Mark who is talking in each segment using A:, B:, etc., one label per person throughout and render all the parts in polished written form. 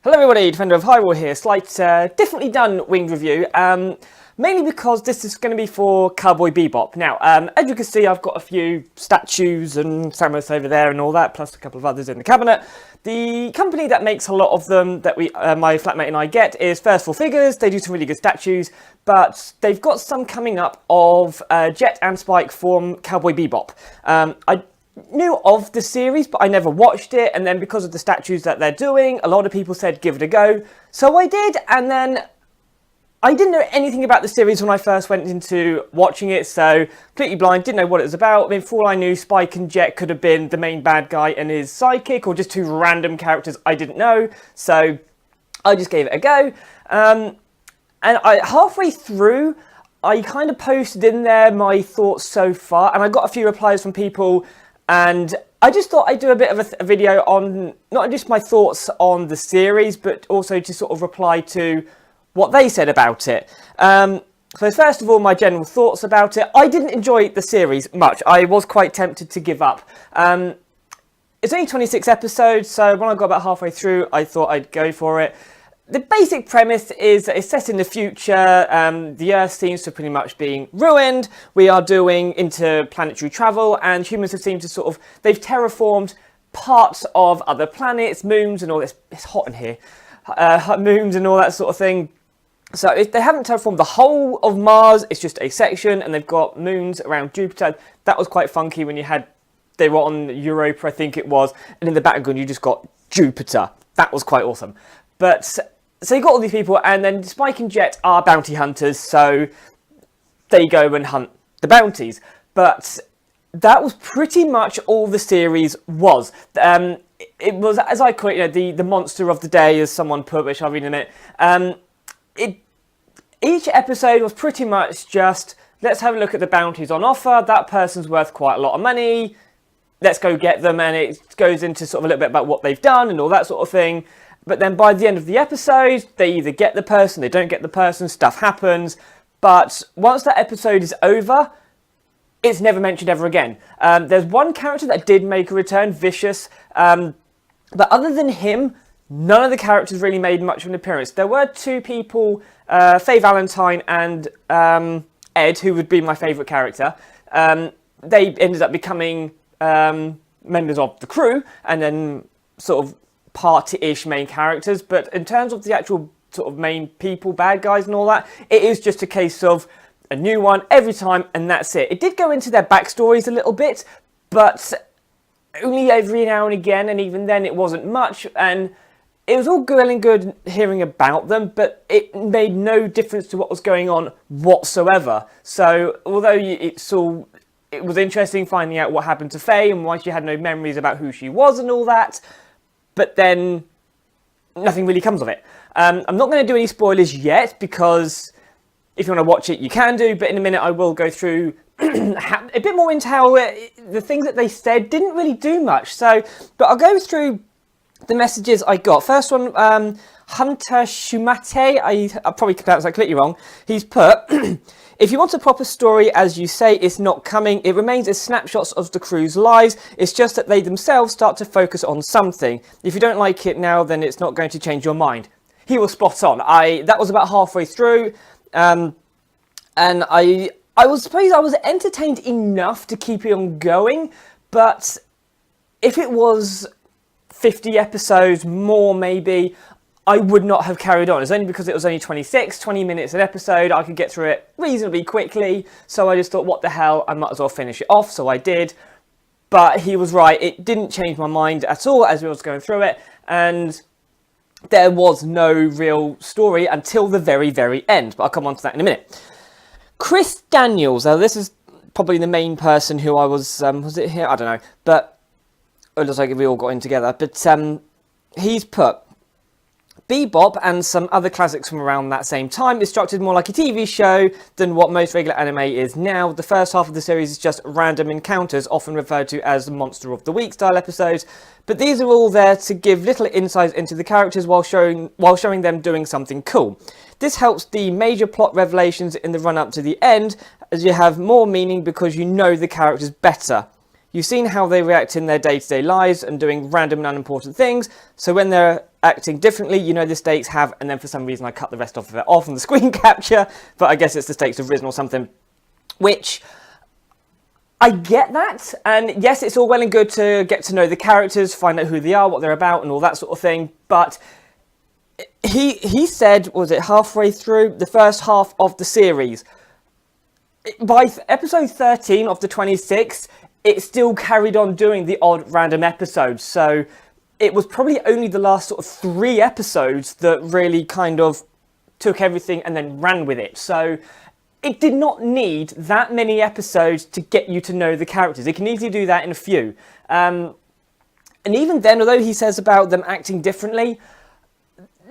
A: Hello everybody, Defender of Hyrule here. Slight, differently done Winged review, mainly because this is going to be for Cowboy Bebop. Now, as you can see, I've got a few statues and Samus over there and all that, plus a couple of others in the cabinet. The company that makes a lot of them that my flatmate and I get is First Four Figures. They do some really good statues, but they've got some coming up of Jet and Spike from Cowboy Bebop. I knew of the series, but I never watched it, and then because of the statues that they're doing, a lot of people said give it a go, so I did, and then I didn't know anything about the series when I first went into watching it, so completely blind, didn't know what it was about. I mean, for all I knew, Spike and Jet could have been the main bad guy and his sidekick, or just two random characters I didn't know, so I just gave it a go, and halfway through, I kind of posted in there my thoughts so far, and I got a few replies from people. And I just thought I'd do a bit of a video on not just my thoughts on the series, but also to sort of reply to what they said about it. So first of all, my general thoughts about it. I didn't enjoy the series much. I was quite tempted to give up. It's only 26 episodes, so when I got about halfway through, I thought I'd go for it. The basic premise is that it's set in the future, the Earth seems to pretty much being ruined, we are doing interplanetary travel, and humans have seemed to sort of, they've terraformed parts of other planets, moons and all this, it's hot in here, moons and all that sort of thing. So they haven't terraformed the whole of Mars, it's just a section, and they've got moons around Jupiter. That was quite funky when they were on Europa, I think it was, and in the background you just got Jupiter. That was quite awesome. But so you got all these people, and then Spike and Jet are bounty hunters, so they go and hunt the bounties. But that was pretty much all the series was. It was, as I call it, the monster of the day, as someone put, which I'll read in a minute. Each episode was pretty much just, let's have a look at the bounties on offer, that person's worth quite a lot of money, let's go get them, and it goes into sort of a little bit about what they've done and all that sort of thing. But then by the end of the episode, they either get the person, they don't get the person, stuff happens. But once that episode is over, it's never mentioned ever again. There's one character that did make a return, Vicious. But other than him, none of the characters really made much of an appearance. There were two people, Faye Valentine and Ed, who would be my favourite character. They ended up becoming members of the crew, and then sort of party-ish main characters, but in terms of the actual sort of main people, bad guys and all that, it is just a case of a new one every time, and that's it. It did go into their backstories a little bit, but only every now and again, and even then it wasn't much, and it was all well and good hearing about them, but it made no difference to what was going on whatsoever. So although it was interesting finding out what happened to Faye and why she had no memories about who she was and all that, but then nothing really comes of it. I'm not going to do any spoilers yet, because if you want to watch it, you can do, but in a minute I will go through a bit more into how the things that they said didn't really do much. So, but I'll go through the messages I got. First one, Hunter Shumate, I probably pronounced that completely wrong. He's put, if you want a proper story, as you say, it's not coming. It remains as snapshots of the crew's lives. It's just that they themselves start to focus on something. If you don't like it now, then it's not going to change your mind. He was spot on. That was about halfway through, and I suppose I was entertained enough to keep it on going, but if it was 50 episodes more, maybe, I would not have carried on. It's only because it was only 20 minutes an episode, I could get through it reasonably quickly, so I just thought, what the hell, I might as well finish it off, so I did. But he was right, it didn't change my mind at all as we was going through it, and there was no real story until the very, very end, but I'll come on to that in a minute. Chris Daniels, now this is probably the main person who I was it here? I don't know, but it looks like we all got in together, but he's put, Bebop and some other classics from around that same time is structured more like a TV show than what most regular anime is now. The first half of the series is just random encounters, often referred to as the Monster of the Week style episodes, but these are all there to give little insight into the characters while showing them doing something cool. This helps the major plot revelations in the run-up to the end, as you have more meaning because you know the characters better. You've seen how they react in their day-to-day lives and doing random and unimportant things, so when they're acting differently, you know the stakes have, and then for some reason I cut the rest of it off on the screen capture, but I guess it's the stakes have risen or something, which I get that, and yes, it's all well and good to get to know the characters, find out who they are, what they're about, and all that sort of thing, but he said, was it halfway through the first half of the series, by episode 13 of the 26, it still carried on doing the odd random episodes, so it was probably only the last sort of 3 episodes that really kind of took everything and then ran with it. So it did not need that many episodes to get you to know the characters. It can easily do that in a few. And even then, although he says about them acting differently,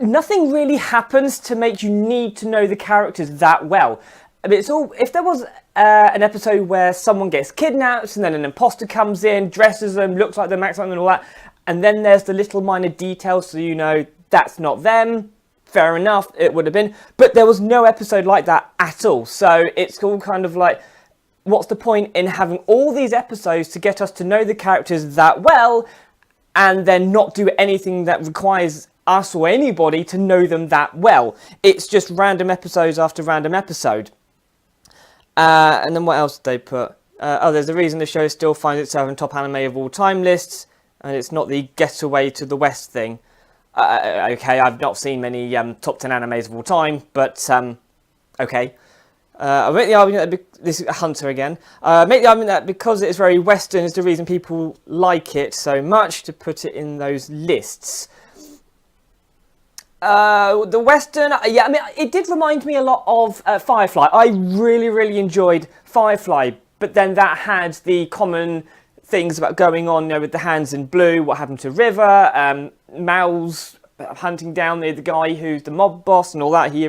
A: nothing really happens to make you need to know the characters that well. I mean, it's all, if there was an episode where someone gets kidnapped and then an imposter comes in, dresses them, looks like them, acts like them and all that, and then there's the little minor details so you know that's not them, fair enough, it would have been. But there was no episode like that at all. So it's all kind of like, what's the point in having all these episodes to get us to know the characters that well and then not do anything that requires us or anybody to know them that well? It's just random episodes after random episode. And then what else did they put? There's a reason the show still finds itself in top anime of all time lists. And it's not the getaway to the West thing. Okay, I've not seen many top 10 animes of all time, but okay. I make the argument that this is Hunter again. Make the argument that because it's very Western is the reason people like it so much to put it in those lists. The Western, yeah, I mean, it did remind me a lot of Firefly. I really, really enjoyed Firefly, but then that had the common things about going on, you know, with the Hands in Blue, what happened to River, Mal's hunting down the guy who's the mob boss and all that. He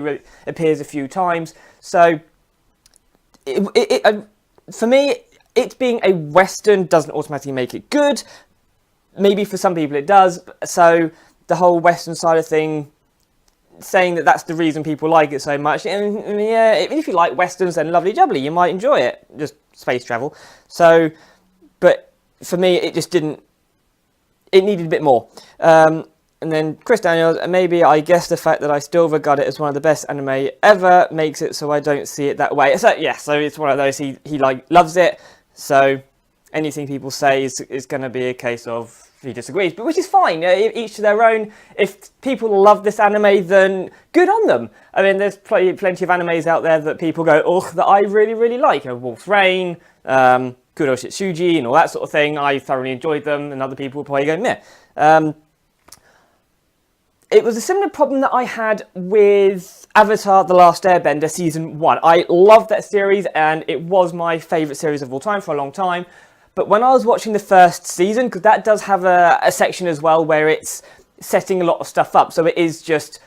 A: appears a few times. So, for me, it being a Western doesn't automatically make it good. Maybe for some people it does. So, the whole Western side of thing, saying that that's the reason people like it so much, and yeah, if you like Westerns, then lovely jubbly, you might enjoy it. Just space travel. So, but for me, it just didn't, it needed a bit more. And then Chris Daniels, maybe I guess the fact that I still regard it as one of the best anime ever makes it so I don't see it that way. So yeah, so it's one of those, he like loves it, so anything people say is going to be a case of he disagrees, but which is fine, each to their own. If people love this anime, then good on them. I mean, there's plenty of animes out there that people go, ugh, that I really, really like. You know, Wolf's Rain, Kuro Shitsuji and all that sort of thing. I thoroughly enjoyed them, and other people will probably go, meh. It was a similar problem that I had with Avatar The Last Airbender Season 1. I loved that series, and it was my favourite series of all time for a long time. But when I was watching the first season, because that does have a section as well where it's setting a lot of stuff up, so it is just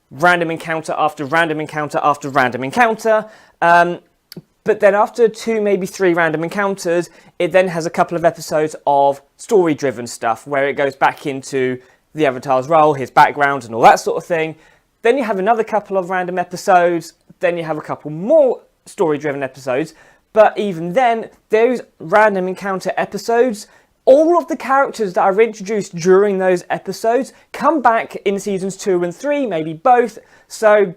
A: random encounter after random encounter after random encounter. But then after 2, maybe 3 random encounters, it then has a couple of episodes of story-driven stuff where it goes back into the Avatar's role, his background and all that sort of thing. Then you have another couple of random episodes, then you have a couple more story-driven episodes. But even then, those random encounter episodes, all of the characters that are introduced during those episodes come back in seasons 2 and 3, maybe both. So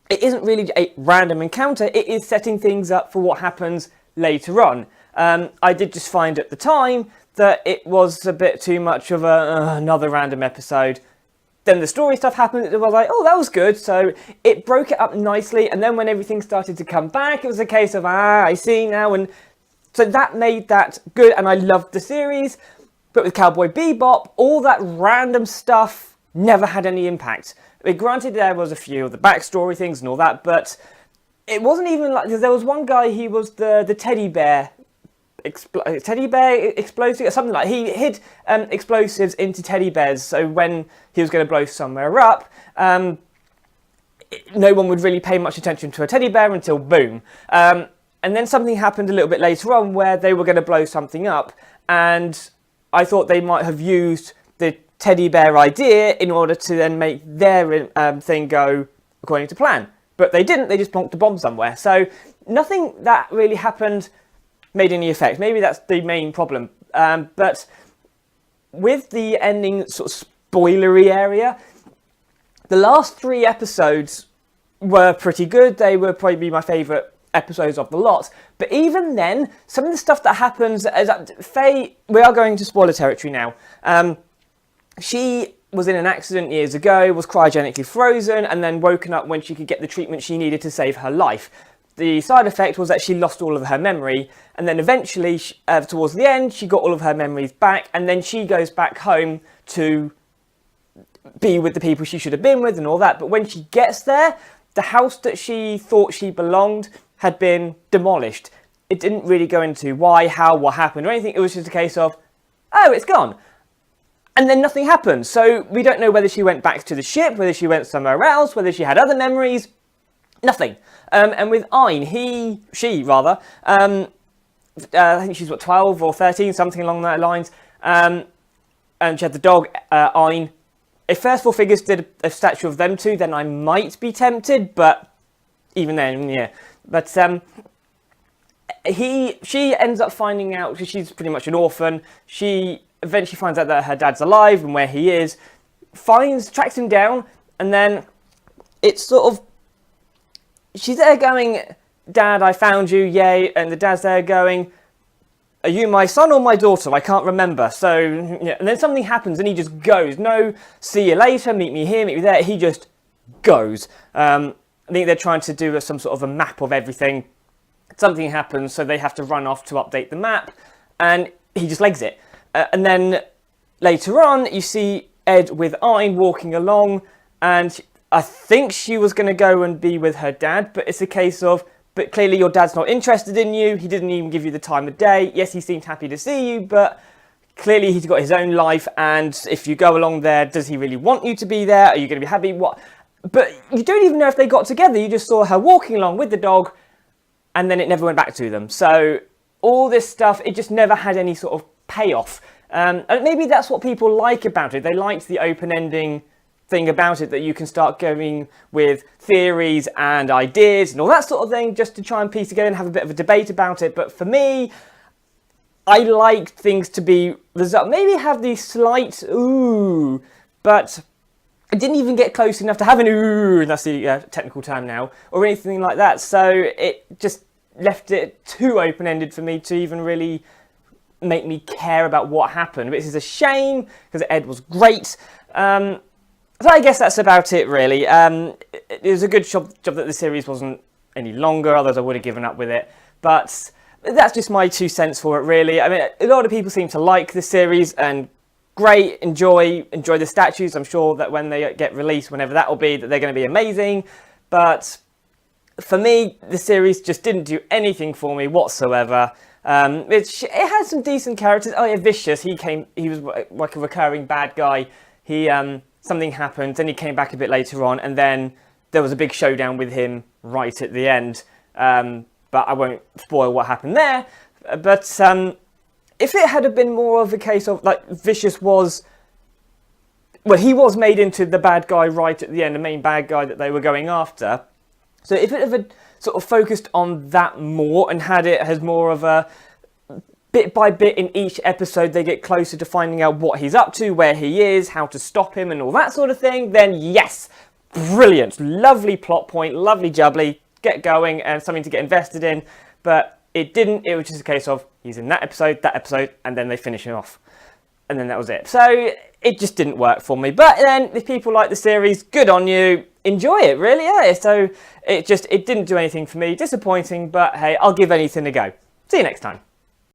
A: it isn't really a random encounter, it is setting things up for what happens later on. I did just find at the time that it was a bit too much of another random episode. Then the story stuff happened, it was like, oh, that was good, so it broke it up nicely, and then when everything started to come back, it was a case of, I see now, and so that made that good, and I loved the series, but with Cowboy Bebop, all that random stuff never had any impact. I mean, granted, there was a few of the backstory things and all that, but it wasn't even like, there was one guy, he was the teddy bear explosive or something like that. He hid explosives into teddy bears, so when he was going to blow somewhere up, no one would really pay much attention to a teddy bear until boom. And then something happened a little bit later on where they were going to blow something up, and I thought they might have used the teddy bear idea in order to then make their thing go according to plan. But they didn't, they just plonked a bomb somewhere. So nothing that really happened made any effect. Maybe that's the main problem. But with the ending sort of spoilery area, The last 3 episodes were pretty good. They were probably my favourite episodes of the lot. But even then, some of the stuff that happens, Faye, we are going to spoiler territory now. She was in an accident years ago, was cryogenically frozen, and then woken up when she could get the treatment she needed to save her life. The side effect was that she lost all of her memory, and then eventually, towards the end, she got all of her memories back, and then she goes back home to be with the people she should have been with and all that. But when she gets there, the house that she thought she belonged had been demolished. It didn't really go into why, how, what happened or anything. It was just a case of, oh, it's gone. And then nothing happened. So we don't know whether she went back to the ship, whether she went somewhere else, whether she had other memories. Nothing. And with Ein, I think she's 12 or 13, something along those lines. And she had the dog, Ein. If First Four Figures did a statue of them two, then I might be tempted, but even then, yeah. But she ends up finding out, because she's pretty much an orphan, she eventually finds out that her dad's alive and where he is, tracks him down, and then it's sort of, she's there going, Dad, I found you, yay, and the dad's there going, are you my son or my daughter? I can't remember. So, yeah. And then something happens and he just goes. No, see you later, meet me here, meet me there. He just goes. I think they're trying to do some sort of a map of everything. Something happens, so they have to run off to update the map, and he just legs it. And then later on, you see Ed with Ein walking along, and I think she was going to go and be with her dad, but it's a case of, but clearly your dad's not interested in you. He didn't even give you the time of day. Yes, he seemed happy to see you, but clearly he's got his own life. And if you go along there, does he really want you to be there? Are you going to be happy? What? But you don't even know if they got together. You just saw her walking along with the dog, and then it never went back to them. So all this stuff, it just never had any sort of payoff. And maybe that's what people like about it. They liked the open-ending thing about it, that you can start going with theories and ideas and all that sort of thing, just to try and piece together and have a bit of a debate about it. But for me, I liked things to be maybe have the slight ooh, but it didn't even get close enough to have an ooh, and that's the technical term now, or anything like that. So it just left it too open-ended for me to even really make me care about what happened. Which is a shame, because Ed was great. So I guess that's about it, really. It was a good job that the series wasn't any longer, otherwise I would have given up with it. But that's just my 2 cents for it, really. I mean, a lot of people seem to like the series, and great, enjoy the statues. I'm sure that when they get released, whenever that will be, that they're going to be amazing. But for me, the series just didn't do anything for me whatsoever. It had some decent characters. Oh yeah, Vicious, he was like a recurring bad guy. Something happened, then he came back a bit later on, and then there was a big showdown with him right at the end. But I won't spoil what happened there. But if it had been more of a case of, like, Vicious was, well, he was made into the bad guy right at the end, the main bad guy that they were going after. So if it had sort of focused on that more and had it as more of a bit by bit in each episode, they get closer to finding out what he's up to, where he is, how to stop him and all that sort of thing, then yes, brilliant, lovely plot point, lovely jubbly, get going and something to get invested in. But it didn't. It was just a case of he's in that episode, and then they finish him off, and then that was it. So it just didn't work for me. But then if people like the series, good on you, enjoy it, really. Yeah. So it didn't do anything for me, disappointing, but hey, I'll give anything a go. See you next time.